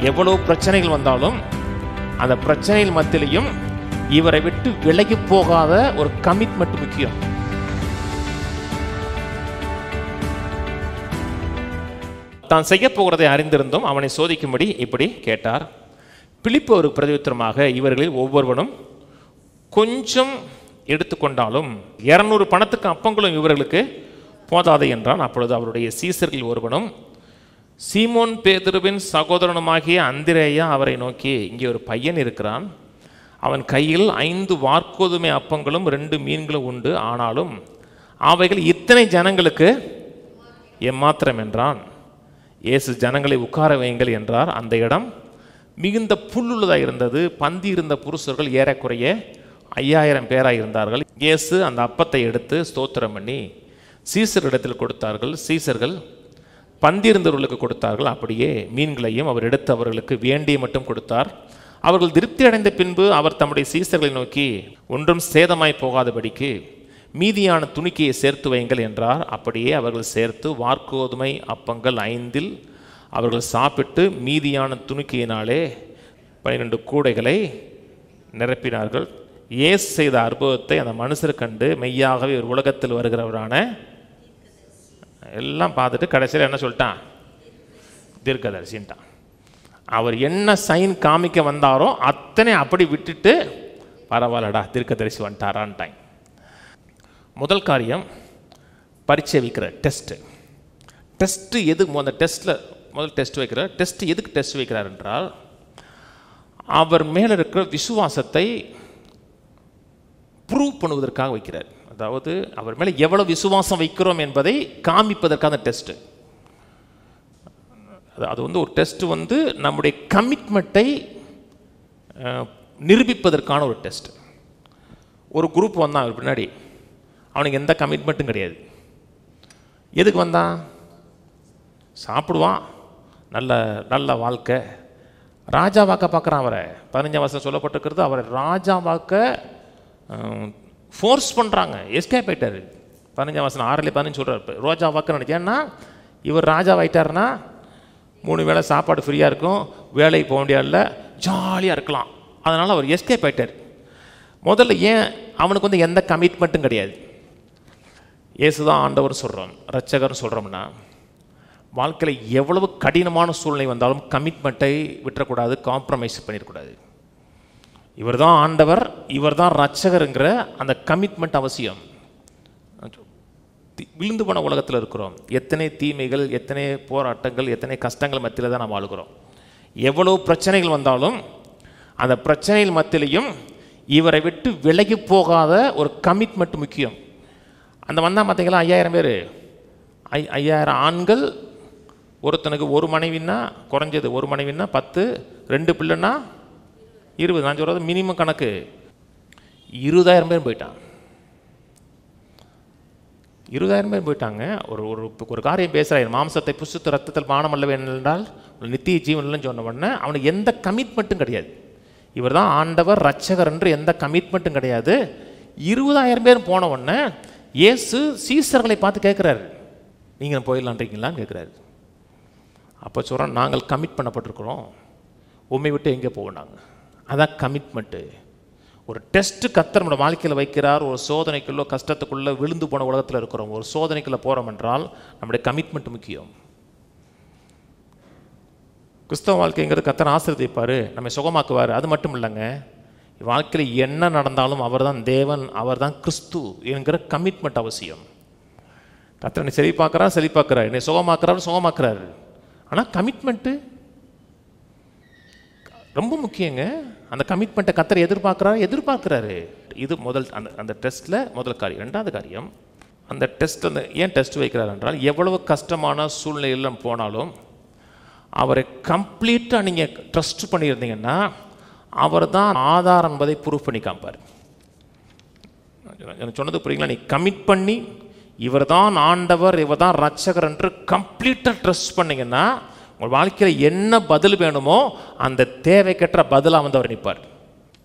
எவ்வளவு பிரச்சனைகள் வந்தாலும் அந்த பிரச்சனைகள் மத்தியிலையும் இவரை விட்டு விலகி போகாத ஒரு கமிட்மெண்ட் முக்கியம். தான் செய்ய போகிறதை அறிந்திருந்தும் அவனை சோதிக்கும்படி இப்படி கேட்டார். பிலிப்பு ஒரு பிரதியுத்தரமாக, இவர்களில் ஒவ்வொருவனும் கொஞ்சம் எடுத்துக்கொண்டாலும் 200 பணத்துக்கு அப்பங்களும் இவர்களுக்கு போதாது என்றான். அப்பொழுது அவருடைய சீசர்கள் ஒருவனும் சீமோன் பேதுருவின் சகோதரனுமாகிய அந்திரேயா அவரை நோக்கி, இங்கே ஒரு பையன் இருக்கிறான், அவன் கையில் 5 வாற்கோதுமை அப்பங்களும் 2 மீன்களும் உண்டு, ஆனாலும் அவைகள் இத்தனை ஜனங்களுக்கு எம்மாத்திரம் என்றான். இயேசு ஜனங்களை உட்கார வையுங்கள் என்றார். அந்த இடம் மிகுந்த புல்லுள்ளதாக இருந்தது. பந்தி இருந்த புருஷர்கள் ஏறக்குறைய 5000 பேராக இருந்தார்கள். இயேசு அந்த அப்பத்தை எடுத்து ஸ்தோத்திரம் பண்ணி சீசரிடத்தில் கொடுத்தார்கள். சீசர்கள் பந்திருந்தவர்களுக்கு கொடுத்தார்கள். அப்படியே மீன்களையும் அவர் எடுத்து அவர்களுக்கு வேண்டிய மட்டும் கொடுத்தார். அவர்கள் திருப்தி அடைந்த பின்பு அவர் தம்முடைய சீசர்களை நோக்கி, ஒன்றும் சேதமாய் போகாதபடிக்கு மீதியான துணிக்கையை சேர்த்து வையுங்கள் என்றார். அப்படியே அவர்கள் சேர்த்து வாற்கோதுமை அப்பங்கள் 5 அவர்கள் சாப்பிட்டு மீதியான துணிக்கையினாலே 12 கூடைகளை நிரப்பினார்கள். இயேசு செய்த அற்புதத்தை அந்த மனுஷர் கண்டு மெய்யாகவே ஒரு உலகத்தில் வருகிறவரான எல்லாம் பார்த்துட்டு கடைசியில் என்ன சொல்லிட்டான்? தீர்க்கதரிசின்ட்டான். அவர் என்ன சைன் காமிக்க வந்தாரோ அத்தனை அப்படி விட்டுட்டு, பரவாயில்லடா தீர்க்கதரிசி வந்துட்டாரான்ட்டான். முதல் காரியம் பரீட்சை வைக்கிற டெஸ்ட்டு எதுக்கு? அந்த டெஸ்ட்டில் முதல் டெஸ்ட் வைக்கிற டெஸ்ட் எதுக்கு டெஸ்ட் வைக்கிறார் என்றால், அவர் மேலே இருக்கிற விசுவாசத்தை ப்ரூவ் பண்ணுவதற்காக வைக்கிறார். அதாவது அவர் மேலே எவ்வளோ விசுவாசம் வைக்கிறோம் என்பதை காமிப்பதற்கான டெஸ்ட்டு. அது ஒரு டெஸ்ட்டு நம்முடைய கமிட்மெண்ட்டை நிரூபிப்பதற்கான ஒரு டெஸ்ட். ஒரு குரூப் வந்தான் அவர் பின்னாடி, அவனுக்கு எந்த கமிட்மெண்ட்டும் கிடையாது. எதுக்கு வந்தான்? சாப்பிடுவான், நல்ல நல்ல வாழ்க்கை, ராஜாவாக்க பார்க்குறான். அவரை 15ஆம் வசனம் சொல்லப்பட்டிருக்கிறது, அவரை ராஜாவாக்க ஃபோர்ஸ் பண்ணுறாங்க. எஸ்கேப் ஆகிட்டார். 15ஆம் வசனம் 6-15 சொல்கிறார், ராஜாவாக்க நினைச்சேன்னா இவர் ராஜாவாயிட்டார்னா 3 வேளை சாப்பாடு ஃப்ரீயாக இருக்கும், வேலைக்கு போக வேண்டியதில்லை, ஜாலியாக இருக்கலாம். அதனால் அவர் எஸ்கேப் ஆகிட்டார். முதல்ல ஏன்? அவனுக்கு எந்த கமிட்மெண்ட்டும் கிடையாது. இயேசுதான் ஆண்டவர் சொல்கிறோம், ரட்சகர்னு சொல்கிறோம்னா, வாழ்க்கையில் எவ்வளவு கடினமான சூழ்நிலை வந்தாலும் கமிட்மெண்ட்டை விட்டுறக்கூடாது, காம்ப்ரமைஸ் பண்ணிடக்கூடாது. இவர் தான் ஆண்டவர், இவர் தான் ரட்சகருங்கிற அந்த கமிட்மெண்ட் அவசியம். விழுந்து போன உலகத்தில் இருக்கிறோம். எத்தனை தீமைகள், எத்தனை போராட்டங்கள், எத்தனை கஷ்டங்கள் மத்தியில் தான் நாம் வாழுகிறோம். எவ்வளவு பிரச்சனைகள் வந்தாலும் அந்த பிரச்சனைகள் மத்தியிலையும் இவரை விட்டு விலகி போகாத ஒரு கமிட்மெண்ட் முக்கியம். அந்த வந்தால் பார்த்தீங்களா 5000 பேர், 5000 ஆண்கள், ஒருத்தனுக்கு 1 மனைவின்னா, குறைஞ்சது 1 மனைவின்னா 10, 2 பிள்ளைன்னா 20. நான் சொல்கிறது மினிமம் கணக்கு. 20000 பேர் போயிட்டான். 20000 பேர் போயிட்டாங்க. ஒரு காரியம் பேசுகிறார், மாம்சத்தை புசுத்து ரத்தத்தில் பானம் அல்ல என்றால் நித்திய ஜீவன் இல்லைன்னு சொன்ன உடனே அவனுக்கு எந்த கமிட்மெண்ட்டும் கிடையாது. இவர் தான் ஆண்டவர் ரட்சகர் என்று எந்த கமிட்மெண்ட்டும் கிடையாது. 20000 பேர் போன உடனே இயேசு சீசர்களை பார்த்து கேட்குறாரு, நீங்கள் போயிடலான்றீங்களான்னு கேட்குறாரு. அப்போ சொல்கிறோம், நாங்கள் கமிட் பண்ணப்பட்டிருக்கிறோம், உண்மை விட்டு எங்கே போகணாங்க. அதான் கமிட்மெண்ட்டு. ஒரு டெஸ்ட்டு கர்த்தர் நம்மளோட வாழ்க்கையில் வைக்கிறார். ஒரு சோதனைக்குள்ளே, கஷ்டத்துக்குள்ளே, விழுந்து போன உலகத்தில் இருக்கிறோம். ஒரு சோதனைக்குள்ளே போகிறோம் என்றால் நம்முடைய கமிட்மெண்ட் முக்கியம். கிறிஸ்தவ வாழ்க்கைங்கிறது கர்த்தர் ஆசீர்வதிப்பார், நம்மை சுகமாக்குவார். அது மட்டும் இல்லைங்க, வாழ்க்கையில் என்ன நடந்தாலும் அவர் தான் தேவன், அவர் தான் கிறிஸ்து என்கிற கமிட்மெண்ட் அவசியம். கர்த்தர் என்னை செழிப்பாக்குறார், என்னை சுகமாக்குறாரு. ஆனால் கமிட்மெண்ட்டு ரொம்ப முக்கியங்க. அந்த கமிட்மெண்ட்டை கர்த்தர் எதிர்பார்க்குறாரு. இது முதல் அந்த டெஸ்ட்டில் முதல் காரியம். 2வது காரியம், அந்த டெஸ்ட் ஏன் டெஸ்ட் வைக்கிறார் என்றால், எவ்வளவு கஷ்டமான சூழ்நிலையில் போனாலும் அவரை கம்ப்ளீட்டாக நீங்கள் ட்ரஸ்ட் பண்ணியிருந்தீங்கன்னா அவர் தான் ஆதாரம் என்பதை ப்ரூவ் பண்ணி காமிப்பார். எனக்கு சொன்னது புரியுங்களா? நீ கமிட் பண்ணி இவர் தான் ஆண்டவர், இவர் தான் ரட்சகர் என்று கம்ப்ளீட்டாக ட்ரஸ்ட் பண்ணிங்கன்னா உங்கள் வாழ்க்கையில் என்ன பதில் வேணுமோ அந்த தேவைக்கற்ற பதிலாக அவர் நிற்பார்.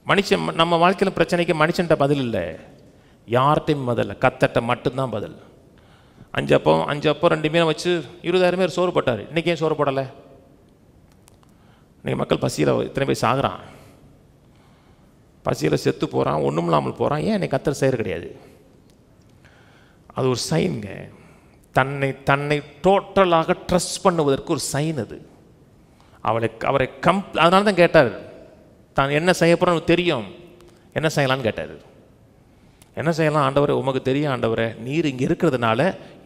மனுஷன் நம்ம வாழ்க்கையில் பிரச்சனைக்கு மனுஷன்ட்ட பதில் இல்லை, யார்கிட்டையும் பதில், கர்த்தர்ட்ட மட்டும்தான் பதில். 5 அப்பம் 2 மீனை வச்சு 20000 பேர் சோறு போட்டார். இன்றைக்கி ஏன் சோறு போடலை? இன்றைக்கி மக்கள் பசியில் இத்தனை பேர் சாகுறான், பசியில் செத்து போகிறான், ஒன்றும் இல்லாமல் போகிறான். ஏன் என்னை கர்த்தர் செய்கிறது கிடையாது? அது ஒரு சைனுங்க. தன்னை டோட்டலாக ட்ரஸ்ட் பண்ணுவதற்கு ஒரு சைன் அது. அவரை அதனால தான் கேட்டார், தான் என்ன செய்ய போகிறோன்னு தெரியும், என்ன செய்யலான்னு கேட்டார். என்ன செய்யலாம் ஆண்டவரே, உமக்கு தெரியும் ஆண்டவரே, நீர் இங்கே இருக்கிறதுனால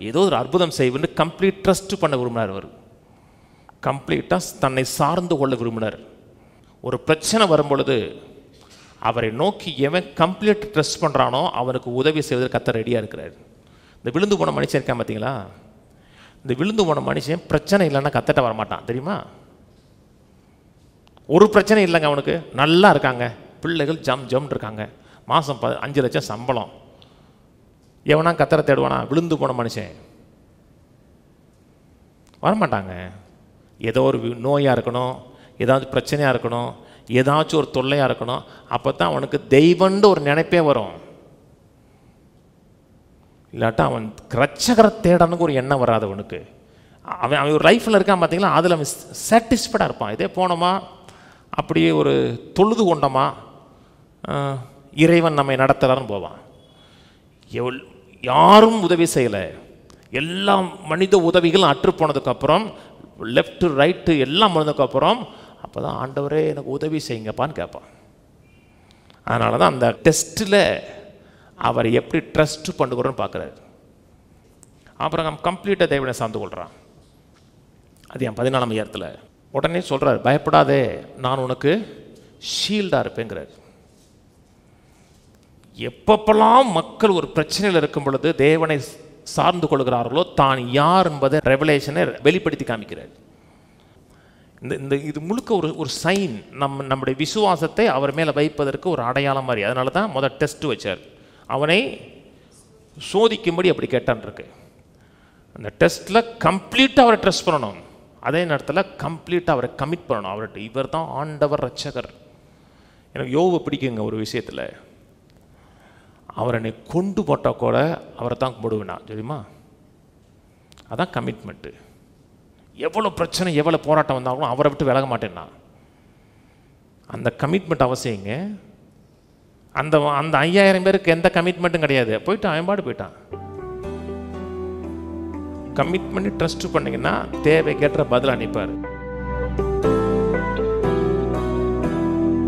ஏதோ ஒரு அற்புதம் செய்வேன்னு கம்ப்ளீட் ட்ரஸ்ட் பண்ண விரும்பினார். அவர் கம்ப்ளீட்டாக தன்னை சார்ந்து கொள்ள விரும்பினார். ஒரு பிரச்சனை வரும்பொழுது அவரை நோக்கி எவன் கம்ப்ளீட் ட்ரஸ்ட் பண்ணுறானோ அவனுக்கு உதவி செய்வதற்கு கர்த்தர் ரெடியாக இருக்கிறார். இந்த விழுந்து போன மனுஷன் இருக்கான் பார்த்தீங்களா, இந்த விழுந்து போன மனுஷன் பிரச்சனை இல்லைன்னா கர்த்தர்ட்ட வரமாட்டான் தெரியுமா? ஒரு பிரச்சனை இல்லைங்க அவனுக்கு, நல்லா இருக்காங்க, பிள்ளைகள் ஜம்னு இருக்காங்க, மாதம் 5 லட்சம் சம்பளம். எவனா கர்த்தரை தேடுவானா? விழுந்து போன மனுஷன் வரமாட்டாங்க. ஏதோ ஒரு நோயாக இருக்கணும், ஏதாவது பிரச்சனையாக இருக்கணும், ஏதாச்சும் ஒரு தொல்லையாக இருக்கணும், அப்போ தான் அவனுக்கு தெய்வம்னு ஒரு நினைப்பே வரும். இல்லாட்டா அவன் ரட்சகரை தேடனுக்கு ஒரு எண்ணம் வராது அவனுக்கு. அவன் ஒரு லைஃப்பில் இருக்கான் பார்த்தீங்களா, அதில் அவன் சாட்டிஸ்ஃபைடாக இருப்பான். இதே போனோமா அப்படியே ஒரு தொழுது கொண்டோமா இறைவன் நம்மை நடத்துகிறான்னு போவான். யாரும் உதவி செய்யலை, எல்லா மனித உதவிகளும் அற்று போனதுக்கப்புறம், லெஃப்ட்டு ரைட்டு எல்லாம் போனதுக்கப்புறம், அப்போ தான் ஆண்டவரே எனக்கு உதவி செய்யுங்கப்பான்னு கேட்பான். அதனால தான் அந்த டெஸ்ட்டில் அவர் எப்படி ட்ரஸ்ட் பண்ணுகிறோன்னு பார்க்குறாரு. அப்புறம் நம்ம கம்ப்ளீட்டாக தேவனை சார்ந்து கொள்கிறான். அது என் 14ஆம் அதிகாரத்தில் உடனே சொல்கிறார், பயப்படாதே நான் உனக்கு ஷீல்டாக இருப்பேங்கிறார். எப்பப்பெல்லாம் மக்கள் ஒரு பிரச்சனையில் இருக்கும் பொழுது தேவனை சார்ந்து கொள்கிறார்களோ தான் யார் என்பதை ரெவலேஷனை வெளிப்படுத்தி காமிக்கிறார். இது முழுக்க ஒரு சைன், நம்முடைய விசுவாசத்தை அவர் மேலே வைப்பதற்கு ஒரு அடையாளம் மாதிரி. அதனால தான் முதல் டெஸ்ட் வச்சார், அவனை சோதிக்கும்படி அப்படி கேட்டான் இருக்கு. அந்த டெஸ்ட்டில் கம்ப்ளீட்டாக அவரை ட்ரஸ்ட் பண்ணணும், அதே நேரத்தில் கம்ப்ளீட்டாக அவரை கமிட் பண்ணணும். அவர்கிட்ட இவர் தான் ஆண்டவர் ரட்சகர். எனக்கு யோவை பிடிக்குங்க ஒரு விஷயத்தில், அவர் என்னை கொண்டு போட்டால் கூட அவரை தான் கும்பிடுவேனா தெரியுமா? அதான் கமிட்மெண்ட்டு. எவ்வளோ பிரச்சனை எவ்வளோ போராட்டம் வந்தாலும் அவரை விட்டு விலக மாட்டேன்னா, அந்த கமிட்மெண்ட் அவசியங்க. அந்த 5000 பேருக்கு எந்த கமிட்மெண்ட்டும் கிடையாது, போயிட்டு அவன்பாடு போயிட்டான். கமிட் பண்ணி ட்ரஸ்ட் பண்ணிங்கன்னா தேவை கேட்ட பதில் அனுப்பார்.